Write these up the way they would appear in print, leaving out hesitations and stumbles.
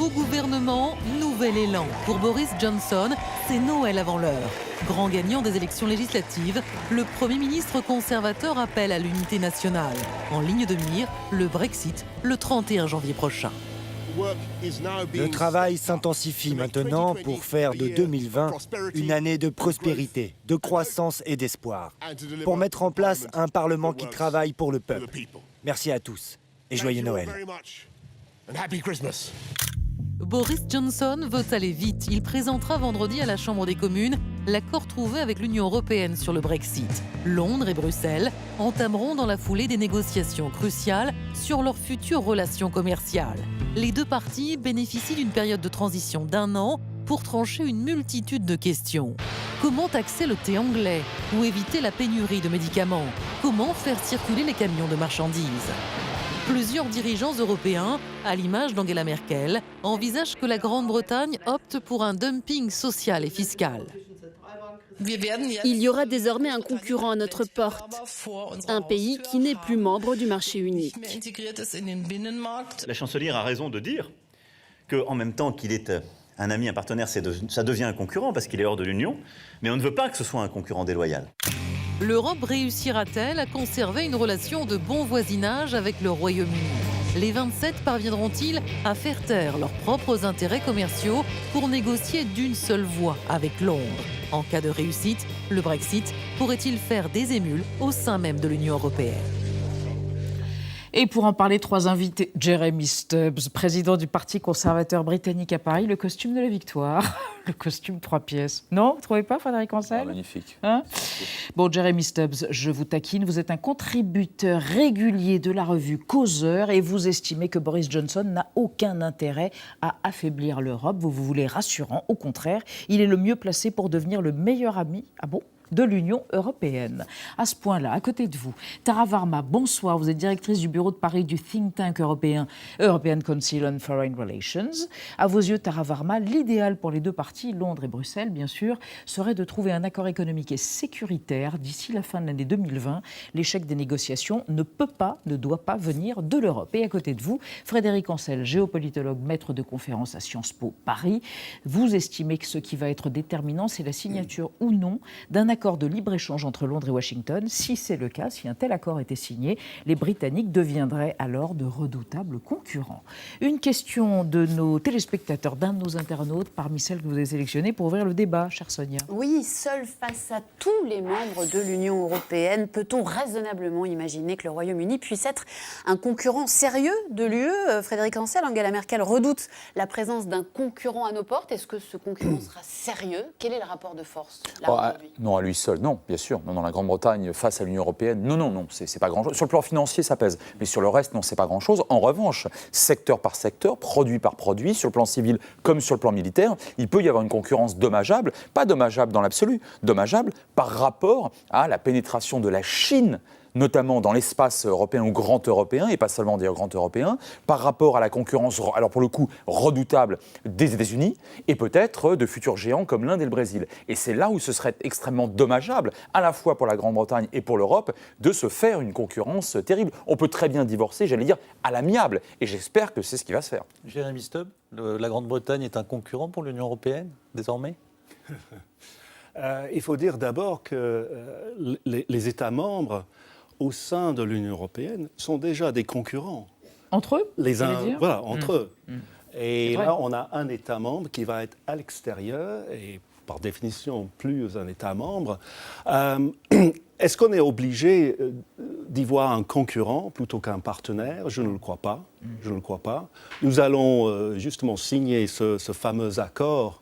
Nouveau gouvernement, nouvel élan. Pour Boris Johnson, c'est Noël avant l'heure. Grand gagnant des élections législatives, le Premier ministre conservateur appelle à l'unité nationale. En ligne de mire, le Brexit, le 31 janvier prochain. Le travail s'intensifie maintenant pour faire de 2020 une année de prospérité, de croissance et d'espoir, pour mettre en place un Parlement qui travaille pour le peuple. Merci à tous et joyeux Noël. Boris Johnson veut aller vite. Il présentera vendredi à la Chambre des communes l'accord trouvé avec l'Union européenne sur le Brexit. Londres et Bruxelles entameront dans la foulée des négociations cruciales sur leurs futures relations commerciales. Les deux parties bénéficient d'une période de transition d'1 an pour trancher une multitude de questions. Comment taxer le thé anglais ou éviter la pénurie de médicaments? Comment faire circuler les camions de marchandises? Plusieurs dirigeants européens, à l'image d'Angela Merkel, envisagent que la Grande-Bretagne opte pour un dumping social et fiscal. Il y aura désormais un concurrent à notre porte, un pays qui n'est plus membre du marché unique. La chancelière a raison de dire qu'en même temps qu'il est un ami, un partenaire, ça devient un concurrent parce qu'il est hors de l'Union, mais on ne veut pas que ce soit un concurrent déloyal. L'Europe réussira-t-elle à conserver une relation de bon voisinage avec le Royaume-Uni? Les 27 parviendront-ils à faire taire leurs propres intérêts commerciaux pour négocier d'une seule voix avec Londres? En cas de réussite, le Brexit pourrait-il faire des émules au sein même de l'Union européenne? Et pour en parler, 3 invités. Jeremy Stubbs, président du Parti conservateur britannique à Paris, le costume de la victoire, le costume 3 pièces. Non, vous ne trouvez pas, Frédéric Ancel? Magnifique. Hein? Bon, Jeremy Stubbs, je vous taquine, vous êtes un contributeur régulier de la revue Causeur et vous estimez que Boris Johnson n'a aucun intérêt à affaiblir l'Europe. Vous vous voulez rassurant, au contraire, il est le mieux placé pour devenir le meilleur ami. Ah bon? De l'Union européenne. À ce point-là, à côté de vous, Tara Varma, bonsoir. Vous êtes directrice du bureau de Paris du think tank européen European Council on Foreign Relations. À vos yeux, Tara Varma, l'idéal pour les deux parties, Londres et Bruxelles, bien sûr, serait de trouver un accord économique et sécuritaire d'ici la fin de l'année 2020. L'échec des négociations ne doit pas venir de l'Europe. Et à côté de vous, Frédéric Ancel, géopolitologue, maître de conférence à Sciences Po Paris. Vous estimez que ce qui va être déterminant, c'est la signature ou non d'un accord de libre-échange entre Londres et Washington. Si c'est le cas, si un tel accord était signé, les Britanniques deviendraient alors de redoutables concurrents. Une question de nos téléspectateurs, d'un de nos internautes, parmi celles que vous avez sélectionnées pour ouvrir le débat, chère Sonia. Oui, seul face à tous les membres de l'Union européenne, peut-on raisonnablement imaginer que le Royaume-Uni puisse être un concurrent sérieux de l'UE? Frédéric Ancel, Angela Merkel redoute la présence d'un concurrent à nos portes. Est-ce que ce concurrent sera sérieux? Quel est le rapport de force là, aujourd'hui? Non, à lui seul, non, bien sûr. Non, dans la Grande-Bretagne, face à l'Union européenne, non, c'est pas grand-chose. Sur le plan financier, ça pèse. Mais sur le reste, non, c'est pas grand-chose. En revanche, secteur par secteur, produit par produit, sur le plan civil comme sur le plan militaire, il peut y avoir une concurrence dommageable, pas dommageable dans l'absolu, dommageable par rapport à la pénétration de la Chine, notamment dans l'espace européen ou grand européen, et pas seulement d'ailleurs grand européen, par rapport à la concurrence, alors pour le coup, redoutable des États-Unis, et peut-être de futurs géants comme l'Inde et le Brésil. Et c'est là où ce serait extrêmement dommageable, à la fois pour la Grande-Bretagne et pour l'Europe, de se faire une concurrence terrible. On peut très bien divorcer, j'allais dire, à l'amiable, et j'espère que c'est ce qui va se faire. Jérémy Stubbs, la Grande-Bretagne est un concurrent pour l'Union européenne, désormais? Il faut dire d'abord que les États membres au sein de l'Union européenne sont déjà des concurrents. Entre eux? Voilà, entre eux. Et là, on a un État membre qui va être à l'extérieur, et par définition, plus un État membre. Est-ce qu'on est obligé d'y voir un concurrent plutôt qu'un partenaire? Je ne le crois pas. Je ne le crois pas. Nous allons justement signer ce fameux accord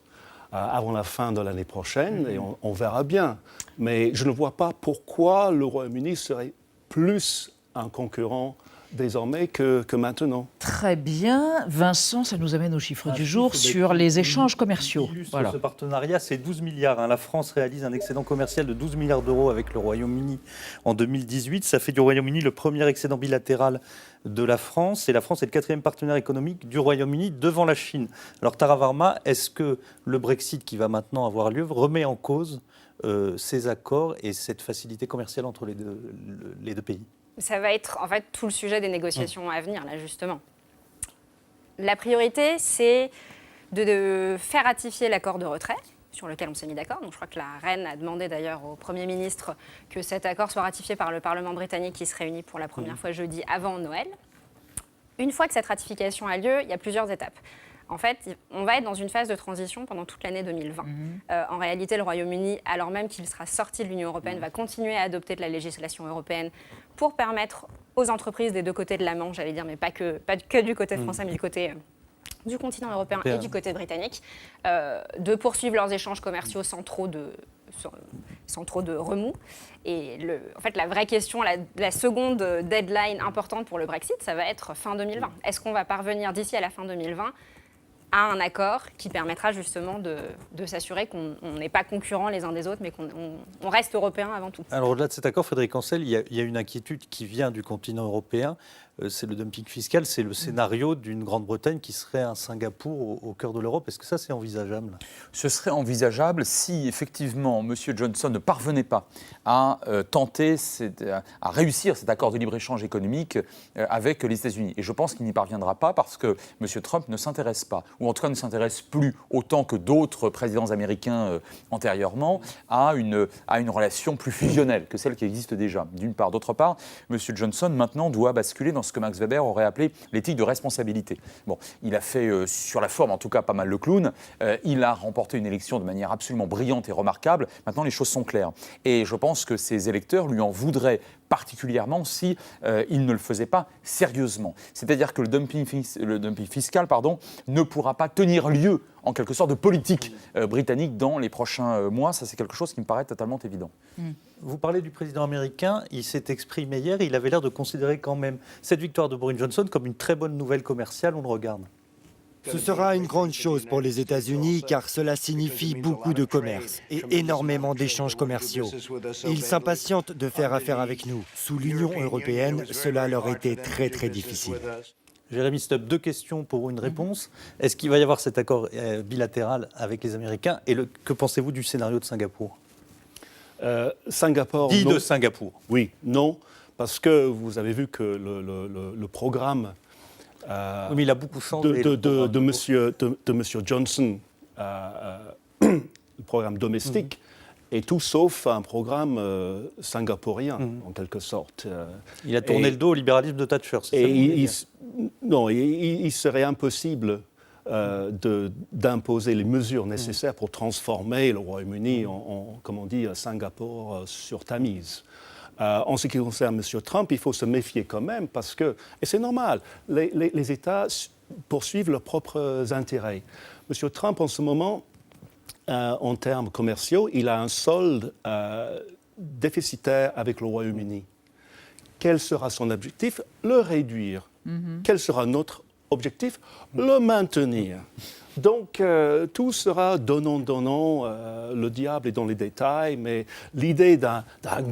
avant la fin de l'année prochaine, et on verra bien. Mais je ne vois pas pourquoi le Royaume-Uni serait plus un concurrent désormais que maintenant. Très bien. Vincent, ça nous amène au chiffre du jour sur les échanges commerciaux. Voilà. Ce partenariat, c'est 12 milliards. La France réalise un excédent commercial de 12 milliards d'euros avec le Royaume-Uni en 2018. Ça fait du Royaume-Uni le premier excédent bilatéral de la France. Et la France est le 4e partenaire économique du Royaume-Uni devant la Chine. Alors Tara Varma, est-ce que le Brexit qui va maintenant avoir lieu remet en cause ces accords et cette facilité commerciale entre les deux pays? Ça va être en fait tout le sujet des négociations à venir, là, justement. La priorité, c'est de faire ratifier l'accord de retrait, sur lequel on s'est mis d'accord. Donc je crois que la reine a demandé d'ailleurs au Premier ministre que cet accord soit ratifié par le Parlement britannique qui se réunit pour la première fois jeudi avant Noël. Une fois que cette ratification a lieu, il y a plusieurs étapes. En fait, on va être dans une phase de transition pendant toute l'année 2020. En réalité, le Royaume-Uni, alors même qu'il sera sorti de l'Union européenne, va continuer à adopter de la législation européenne pour permettre aux entreprises des deux côtés de la Manche, j'allais dire, mais pas que du côté français, mais du côté du continent européen et du côté britannique, de poursuivre leurs échanges commerciaux sans trop de remous. Et en fait, la vraie question, la seconde deadline importante pour le Brexit, ça va être fin 2020. Est-ce qu'on va parvenir d'ici à la fin 2020 à un accord qui permettra justement de s'assurer qu'on n'est pas concurrents les uns des autres, mais qu'on reste européens avant tout. Alors au-delà de cet accord, Frédéric Ancel, il y a une inquiétude qui vient du continent européen, c'est le dumping fiscal, c'est le scénario d'une Grande-Bretagne qui serait un Singapour au cœur de l'Europe. Est-ce que ça c'est envisageable ? Ce serait envisageable si effectivement M. Johnson ne parvenait pas à à réussir cet accord de libre-échange économique avec les États-Unis. Et je pense qu'il n'y parviendra pas parce que M. Trump ne s'intéresse pas, ou en tout cas ne s'intéresse plus autant que d'autres présidents américains antérieurement, à une relation plus fusionnelle que celle qui existe déjà, d'une part. D'autre part, M. Johnson maintenant doit basculer dans ce que Max Weber aurait appelé l'éthique de responsabilité. Bon, il a fait, sur la forme en tout cas, pas mal le clown. Il a remporté une élection de manière absolument brillante et remarquable. Maintenant, les choses sont claires. Et je pense que ses électeurs lui en voudraient particulièrement si il ne le faisait pas sérieusement. C'est-à-dire que le dumping fiscal ne pourra pas tenir lieu, en quelque sorte, de politique britannique dans les prochains mois. Ça, c'est quelque chose qui me paraît totalement évident. Vous parlez du président américain, il s'est exprimé hier, il avait l'air de considérer quand même cette victoire de Boris Johnson comme une très bonne nouvelle commerciale, on le regarde. Ce sera une grande chose pour les États-Unis car cela signifie beaucoup de commerce et énormément d'échanges commerciaux. Et ils s'impatientent de faire affaire avec nous. Sous l'Union européenne, cela leur était très très difficile. Jérémy Stubb, 2 questions pour une réponse. Est-ce qu'il va y avoir cet accord bilatéral avec les Américains et que pensez-vous du scénario de Singapour ? Singapour, Dit non. de Singapour. Oui, non, parce que vous avez vu que le programme oui, mais il a beaucoup changé. de monsieur Johnson, le programme domestique, est tout sauf un programme singapourien, en quelque sorte. Il a tourné le dos au libéralisme de Thatcher. Il serait impossible d'imposer les mesures nécessaires pour transformer le Royaume-Uni en, comme on dit, Singapour sur Tamise. En ce qui concerne M. Trump, il faut se méfier quand même parce que, et c'est normal, les États poursuivent leurs propres intérêts. M. Trump, en ce moment, en termes commerciaux, il a un solde déficitaire avec le Royaume-Uni. Quel sera son objectif ? Le réduire. Quel sera notre objectif ? Le maintenir. Donc, tout sera donnant. Le diable est dans les détails, mais l'idée d'un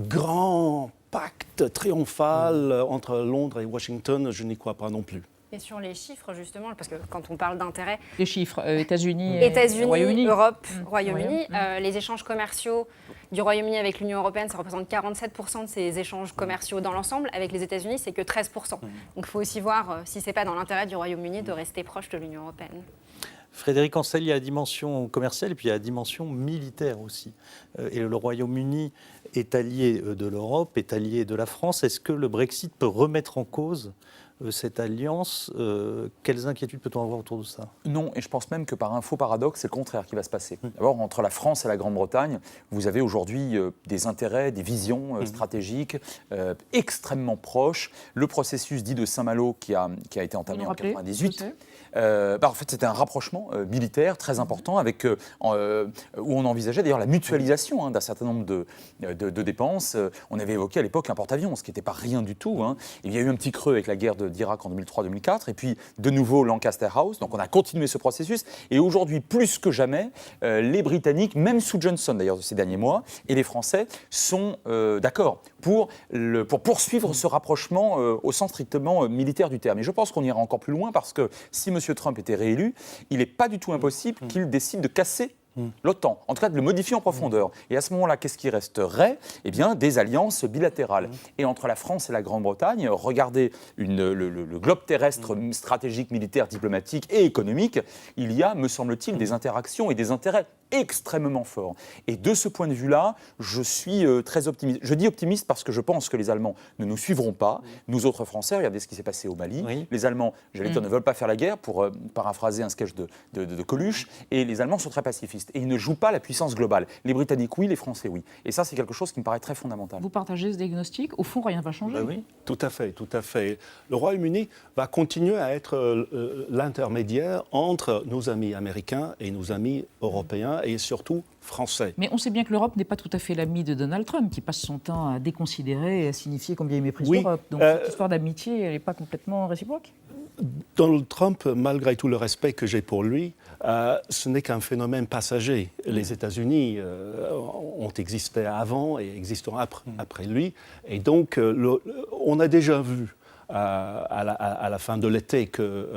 grand pacte triomphal entre Londres et Washington, je n'y crois pas non plus. Et sur les chiffres, justement, parce que quand on parle d'intérêt... Les chiffres, États-Unis, Royaume-Uni, Europe, Royaume-Uni. Royaume-Uni. Les échanges commerciaux du Royaume-Uni avec l'Union européenne, ça représente 47% de ces échanges commerciaux dans l'ensemble. Avec les États-Unis, c'est que 13%. Donc il faut aussi voir si ce n'est pas dans l'intérêt du Royaume-Uni de rester proche de l'Union européenne. Frédéric Ancel, il y a la dimension commerciale et puis il y a la dimension militaire aussi. Et le Royaume-Uni est allié de l'Europe, est allié de la France. Est-ce que le Brexit peut remettre en cause cette alliance? Quelles inquiétudes peut-on avoir autour de ça? Non, et je pense même que par un faux paradoxe, c'est le contraire qui va se passer. D'abord, entre la France et la Grande-Bretagne, vous avez aujourd'hui des intérêts, des visions stratégiques extrêmement proches. Le processus dit de Saint-Malo qui a été entamé en 1998. En fait, c'était un rapprochement militaire très important avec, où on envisageait d'ailleurs la mutualisation d'un certain nombre de dépenses. On avait évoqué à l'époque un porte-avions, ce qui n'était pas rien du tout. Il y a eu un petit creux avec la guerre d'Irak en 2003-2004 et puis de nouveau Lancaster House. Donc on a continué ce processus et aujourd'hui, plus que jamais, les Britanniques, même sous Johnson d'ailleurs de ces derniers mois, et les Français sont d'accord pour poursuivre ce rapprochement au sens strictement militaire du terme. Et je pense qu'on ira encore plus loin parce que si M. Trump était réélu, il n'est pas du tout impossible qu'il décide de casser L'OTAN, en tout cas de le modifier en profondeur. Et à ce moment-là, qu'est-ce qui resterait? Eh bien, des alliances bilatérales. Et entre la France et la Grande-Bretagne, regardez le globe terrestre stratégique, militaire, diplomatique et économique, il y a, me semble-t-il, des interactions et des intérêts extrêmement forts. Et de ce point de vue-là, je suis très optimiste. Je dis optimiste parce que je pense que les Allemands ne nous suivront pas. Nous autres Français, regardez ce qui s'est passé au Mali. Les Allemands, j'allais dire, ne veulent pas faire la guerre, pour paraphraser un sketch de Coluche, et les Allemands sont très pacifistes. Et ils ne jouent pas la puissance globale. Les Britanniques, oui, les Français, oui. Et ça, c'est quelque chose qui me paraît très fondamental. Vous partagez ce diagnostic? Au fond, rien ne va changer. Oui. Tout à fait, tout à fait. Le Royaume-Uni va continuer à être l'intermédiaire entre nos amis américains et nos amis européens, et surtout français. Mais on sait bien que l'Europe n'est pas tout à fait l'ami de Donald Trump, qui passe son temps à déconsidérer et à signifier combien il méprise l'Europe. Donc cette histoire d'amitié, elle n'est pas complètement réciproque? Donald Trump, malgré tout le respect que j'ai pour lui, ce n'est qu'un phénomène passager. Les États-Unis ont existé avant et existeront après lui. Et donc, on a déjà vu à la fin de l'été que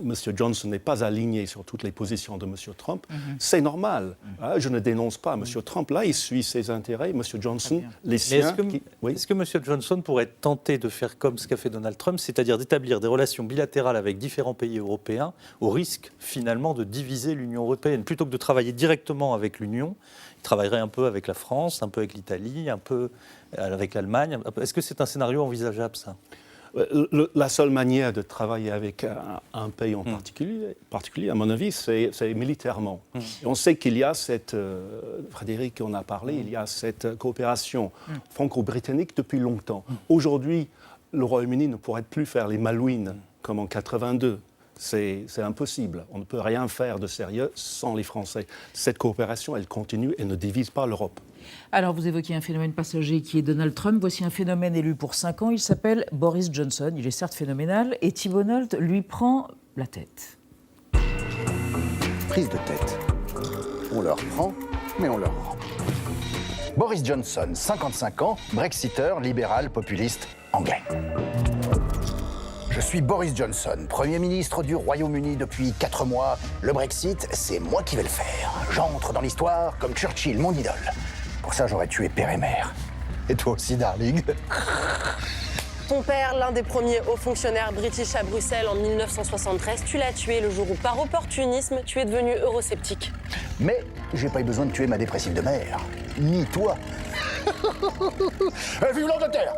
M. Johnson n'est pas aligné sur toutes les positions de M. Trump. C'est normal. Je ne dénonce pas M. Trump. Là, il suit ses intérêts. M. Johnson, les siens. Est-ce que M. Johnson pourrait tenter de faire comme ce qu'a fait Donald Trump, c'est-à-dire d'établir des relations bilatérales avec différents pays européens, au risque finalement de diviser l'Union européenne? Plutôt que de travailler directement avec l'Union, il travaillerait un peu avec la France, un peu avec l'Italie, un peu avec l'Allemagne. Est-ce que c'est un scénario envisageable, ça? La seule manière de travailler avec un pays en particulier, à mon avis, c'est militairement. Et on sait qu'il y a cette, Frédéric en a parlé, il y a cette coopération franco-britannique depuis longtemps. Aujourd'hui, le Royaume-Uni ne pourrait plus faire les Malouines comme en 82. C'est impossible. On ne peut rien faire de sérieux sans les Français. Cette coopération, elle continue et ne divise pas l'Europe. Alors, vous évoquez un phénomène passager qui est Donald Trump. Voici un phénomène élu pour 5 ans. Il s'appelle Boris Johnson. Il est certes phénoménal. Et Thibault Nolte lui prend la tête. Prise de tête. On leur prend, mais on leur rend. Boris Johnson, 55 ans, brexiteur, libéral, populiste, anglais. Je suis Boris Johnson, Premier ministre du Royaume-Uni depuis 4 mois. Le Brexit, c'est moi qui vais le faire. J'entre dans l'histoire comme Churchill, mon idole. Pour ça, j'aurais tué père et mère. Et toi aussi, darling. Ton père, l'un des premiers hauts fonctionnaires british à Bruxelles en 1973, tu l'as tué le jour où, par opportunisme, tu es devenu eurosceptique. Mais j'ai pas eu besoin de tuer ma dépressive de mère. Ni toi. Vive l'Angleterre!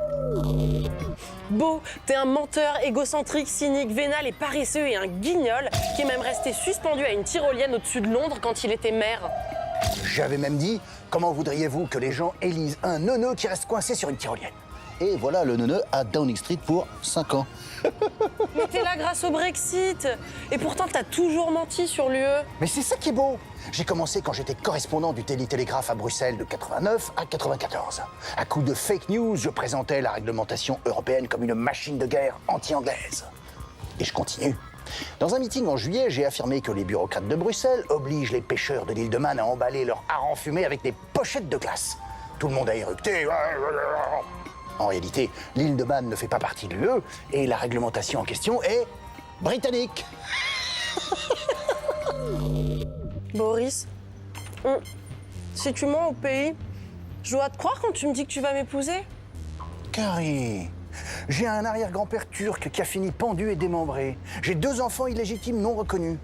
Beau, t'es un menteur égocentrique, cynique, vénal et paresseux et un guignol qui est même resté suspendu à une tyrolienne au-dessus de Londres quand il était maire. J'avais même dit, comment voudriez-vous que les gens élisent un neuneu qui reste coincé sur une tyrolienne? Et voilà le neuneu à Downing Street pour 5 ans. Mais t'es là grâce au Brexit. Et pourtant, t'as toujours menti sur l'UE. Mais c'est ça qui est beau. J'ai commencé quand j'étais correspondant du Daily Telegraph à Bruxelles de 89 à 94. À coup de fake news, je présentais la réglementation européenne comme une machine de guerre anti-anglaise. Et je continue. Dans un meeting en juillet, j'ai affirmé que les bureaucrates de Bruxelles obligent les pêcheurs de l'île de Man à emballer leurs harengs fumés avec des pochettes de glace. Tout le monde a érupté. En réalité, l'île de Man ne fait pas partie de l'UE et la réglementation en question est britannique. Boris, si tu mens au pays, je dois te croire quand tu me dis que tu vas m'épouser? Carrie, j'ai un arrière-grand-père turc qui a fini pendu et démembré. J'ai 2 enfants illégitimes non reconnus.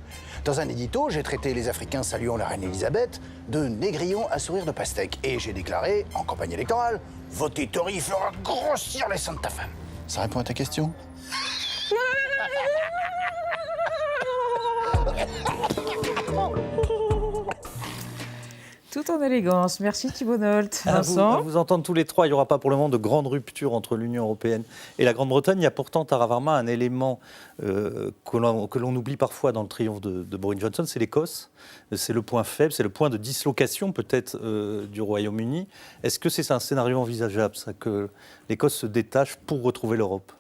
Dans un édito, j'ai traité les Africains saluant la reine Elisabeth de négrillons à sourire de pastèque. Et j'ai déclaré, en campagne électorale, voter Tory fera grossir les seins de ta femme. Ça répond à ta question? Tout en élégance. Merci Thibault Nolte. Vincent. À vous entendre tous les trois, il n'y aura pas pour le moment de grande rupture entre l'Union européenne et la Grande-Bretagne. Il y a pourtant, Tara Varma, un élément que l'on oublie parfois dans le triomphe de Boris Johnson, c'est l'Écosse. C'est le point faible, c'est le point de dislocation peut-être du Royaume-Uni. Est-ce que c'est un scénario envisageable, ça, que l'Écosse se détache pour retrouver l'Europe?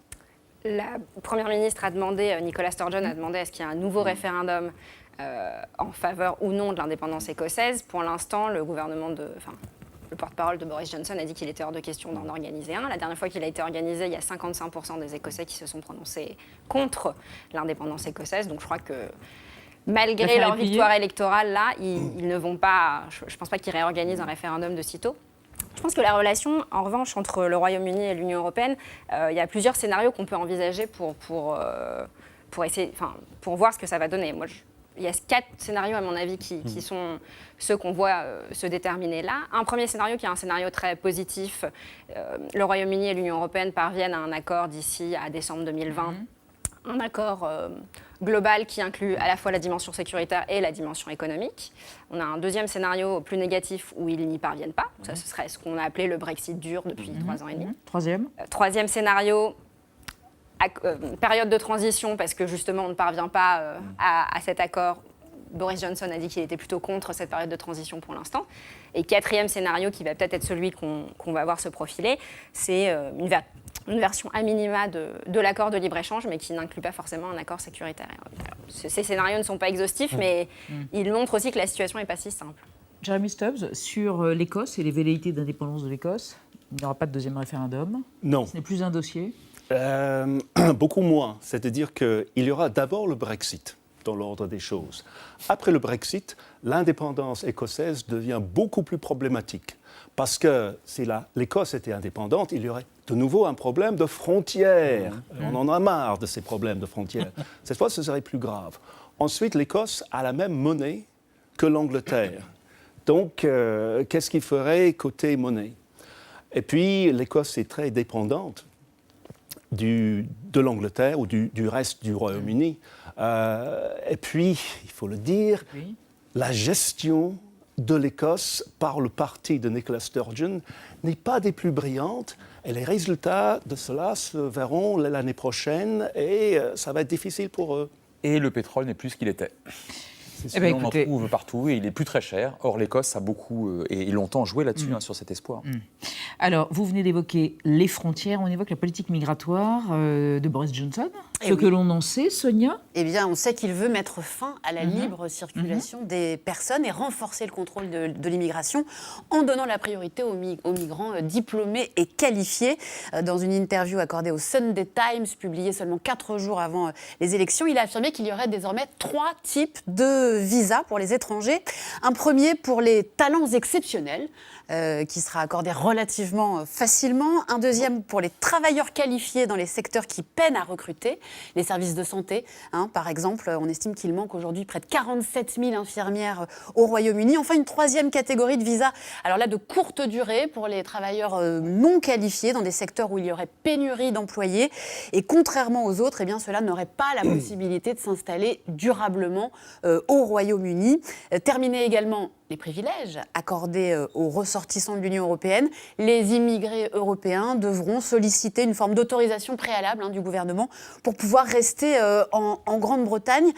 La Première ministre a demandé, Nicola Sturgeon a demandé, est-ce qu'il y a un nouveau référendum en faveur ou non de l'indépendance écossaise. Pour l'instant, le porte-parole de Boris Johnson a dit qu'il était hors de question d'en organiser un. La dernière fois qu'il a été organisé, il y a 55% des Écossais qui se sont prononcés contre l'indépendance écossaise. Donc je crois que malgré leur victoire électorale, là, ils ne vont pas... Je ne pense pas qu'ils réorganisent un référendum de sitôt. Je pense que la relation, en revanche, entre le Royaume-Uni et l'Union européenne, il y a plusieurs scénarios qu'on peut envisager pour voir ce que ça va donner. Il y a 4 scénarios, à mon avis, qui sont ceux qu'on voit se déterminer là. Un premier scénario qui est un scénario très positif. Le Royaume-Uni et l'Union européenne parviennent à un accord d'ici à décembre 2020. Un accord global qui inclut à la fois la dimension sécuritaire et la dimension économique. On a un deuxième scénario plus négatif où ils n'y parviennent pas. Ça, ce serait ce qu'on a appelé le Brexit dur depuis 3 ans et demi. Troisième scénario, période de transition, parce que justement on ne parvient pas à cet accord. Boris Johnson a dit qu'il était plutôt contre cette période de transition pour l'instant. Et quatrième scénario, qui va peut-être être celui qu'on va voir se profiler, c'est une version à minima de l'accord de libre-échange, mais qui n'inclut pas forcément un accord sécuritaire. Alors, ces scénarios ne sont pas exhaustifs, mais ils montrent aussi que la situation n'est pas si simple. Jeremy Stubbs, sur l'Écosse et les velléités d'indépendance de l'Écosse, il n'y aura pas de deuxième référendum. Non. Ce n'est plus un dossier. Beaucoup moins. C'est-à-dire qu'il y aura d'abord le Brexit dans l'ordre des choses. Après le Brexit, l'indépendance écossaise devient beaucoup plus problématique. Parce que si l'Écosse était indépendante, il y aurait de nouveau un problème de frontières. On en a marre de ces problèmes de frontières. Cette fois, ce serait plus grave. Ensuite, l'Écosse a la même monnaie que l'Angleterre. Donc, qu'est-ce qu'il ferait côté monnaie? Et puis, l'Écosse est très dépendante de l'Angleterre ou du reste du Royaume-Uni. Et puis, il faut le dire, la gestion de l'Écosse par le parti de Nicola Sturgeon n'est pas des plus brillantes. Et les résultats de cela se verront l'année prochaine et ça va être difficile pour eux. Et le pétrole n'est plus ce qu'il était. On en trouve partout et il est plus très cher. Or, l'Écosse a beaucoup et longtemps joué là-dessus, sur cet espoir. Alors, vous venez d'évoquer les frontières. On évoque la politique migratoire de Boris Johnson. Que l'on en sait, Sonia? Eh bien, on sait qu'il veut mettre fin à la libre circulation des personnes et renforcer le contrôle de l'immigration en donnant la priorité aux migrants diplômés et qualifiés. Dans une interview accordée au Sunday Times, publiée seulement 4 jours avant les élections, il a affirmé qu'il y aurait désormais 3 types de visas pour les étrangers. Un premier pour les talents exceptionnels, qui sera accordé relativement facilement. Un deuxième pour les travailleurs qualifiés dans les secteurs qui peinent à recruter, les services de santé. Par exemple, on estime qu'il manque aujourd'hui près de 47 000 infirmières au Royaume-Uni. Enfin, une troisième catégorie de visas, alors là de courte durée pour les travailleurs non qualifiés dans des secteurs où il y aurait pénurie d'employés. Et contrairement aux autres, eh bien, ceux-là n'auraient pas la possibilité de s'installer durablement au Royaume-Uni. Terminer également les privilèges accordés aux ressortissants de l'Union européenne. Les immigrés européens devront solliciter une forme d'autorisation préalable du gouvernement pour pouvoir rester en Grande-Bretagne.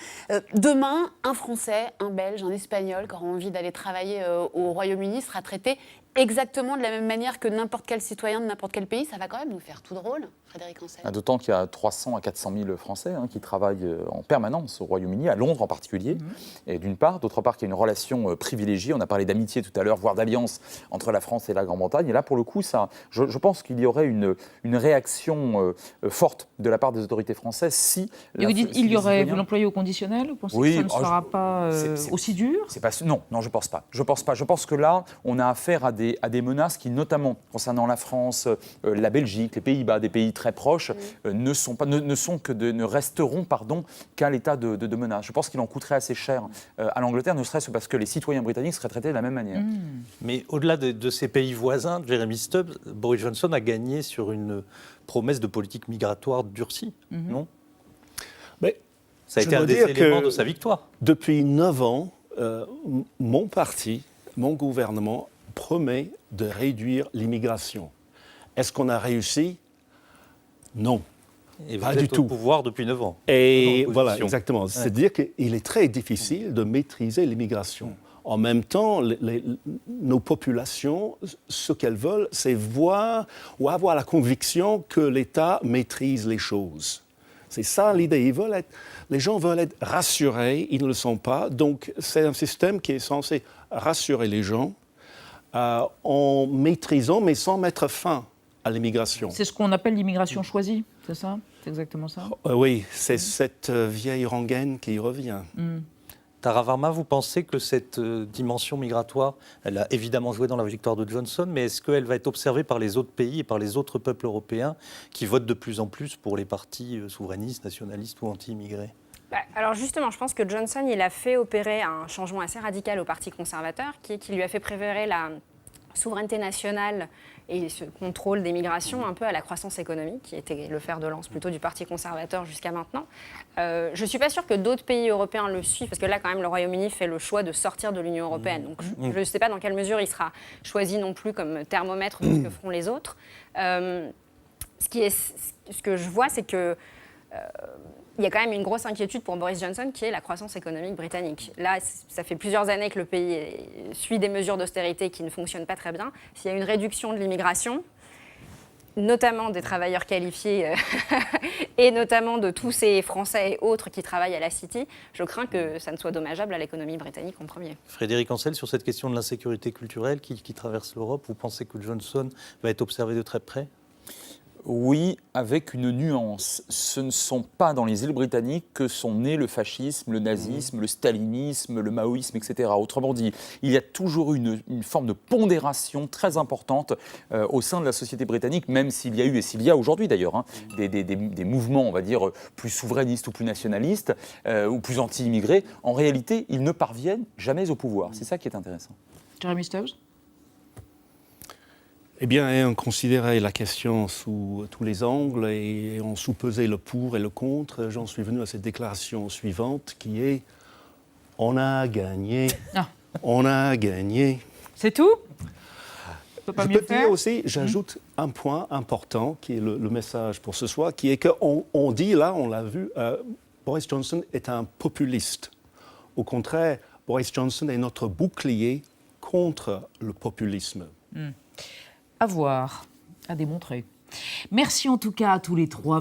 Demain, un Français, un Belge, un Espagnol qui aura envie d'aller travailler au Royaume-Uni sera traité exactement de la même manière que n'importe quel citoyen de n'importe quel pays. Ça va quand même nous faire tout drôle, Frédéric Ancel. D'autant qu'il y a 300 à 400 000 Français qui travaillent en permanence au Royaume-Uni, à Londres en particulier, et d'une part. D'autre part, qu'il y a une relation privilégiée. On a parlé d'amitié tout à l'heure, voire d'alliance entre la France et la Grande-Bretagne. Et là, pour le coup, je pense qu'il y aurait une réaction forte de la part des autorités françaises si... Et vous dites, vous l'employez au conditionnel? Vous pensez que ça ne sera pas aussi dur? Non, je ne pense pas. Je pense que là, on a affaire à des menaces qui, notamment concernant la France, la Belgique, les Pays-Bas, des pays très proches, ne resteront qu'à l'état de menace. Je pense qu'il en coûterait assez cher à l'Angleterre, ne serait-ce parce que les citoyens britanniques seraient traités de la même manière. Mais au-delà de ces pays voisins, Jeremy Stubbs, Boris Johnson a gagné sur une promesse de politique migratoire durcie, non? Mais ça a été un des éléments de sa victoire. Depuis 9 ans, mon parti, mon gouvernement promet de réduire l'immigration. Est-ce qu'on a réussi? Non. Et pas vous du êtes tout. au pouvoir depuis 9 ans. Et voilà, exactement. Ouais. C'est-à-dire qu'il est très difficile de maîtriser l'immigration. En même temps, nos populations, ce qu'elles veulent, c'est voir ou avoir la conviction que l'État maîtrise les choses. C'est ça l'idée. Les gens veulent être rassurés, ils ne le sont pas. Donc, c'est un système qui est censé rassurer les gens en maîtrisant, mais sans mettre fin à l'immigration. C'est ce qu'on appelle l'immigration choisie, c'est ça? C'est exactement ça? Oui, c'est cette vieille rengaine qui revient. Tara Varma, vous pensez que cette dimension migratoire, elle a évidemment joué dans la victoire de Johnson, mais est-ce qu'elle va être observée par les autres pays et par les autres peuples européens qui votent de plus en plus pour les partis souverainistes, nationalistes ou anti-immigrés ? Alors justement, je pense que Johnson, il a fait opérer un changement assez radical au Parti conservateur qui lui a fait préférer la souveraineté nationale et ce contrôle des migrations un peu à la croissance économique, qui était le fer de lance plutôt du Parti conservateur jusqu'à maintenant. Je ne suis pas sûre que d'autres pays européens le suivent, parce que là, quand même, le Royaume-Uni fait le choix de sortir de l'Union européenne. Donc, je ne sais pas dans quelle mesure il sera choisi non plus comme thermomètre de ce que feront les autres. Ce que je vois, c'est que il y a quand même une grosse inquiétude pour Boris Johnson, qui est la croissance économique britannique. Là, ça fait plusieurs années que le pays suit des mesures d'austérité qui ne fonctionnent pas très bien. S'il y a une réduction de l'immigration, notamment des travailleurs qualifiés et notamment de tous ces Français et autres qui travaillent à la City, je crains que ça ne soit dommageable à l'économie britannique en premier. Frédéric Ancel, sur cette question de l'insécurité culturelle qui traverse l'Europe, vous pensez que Johnson va être observé de très près ? Oui, avec une nuance. Ce ne sont pas dans les îles britanniques que sont nés le fascisme, le nazisme, le stalinisme, le maoïsme, etc. Autrement dit, il y a toujours une forme de pondération très importante au sein de la société britannique, même s'il y a eu, et s'il y a aujourd'hui d'ailleurs, des mouvements, on va dire, plus souverainistes ou plus nationalistes, ou plus anti-immigrés. En réalité, ils ne parviennent jamais au pouvoir. C'est ça qui est intéressant. Jeremy Stubbs ? Eh bien, on considérait la question sous tous les angles et on sous-pesait le pour et le contre. J'en suis venu à cette déclaration suivante qui est « On a gagné, on a gagné ». C'est tout ? Je peux dire aussi, j'ajoute un point important qui est le message pour ce soir, qui est qu'on dit, là, on l'a vu, Boris Johnson est un populiste. Au contraire, Boris Johnson est notre bouclier contre le populisme. À voir, à démontrer. Merci en tout cas à tous les trois.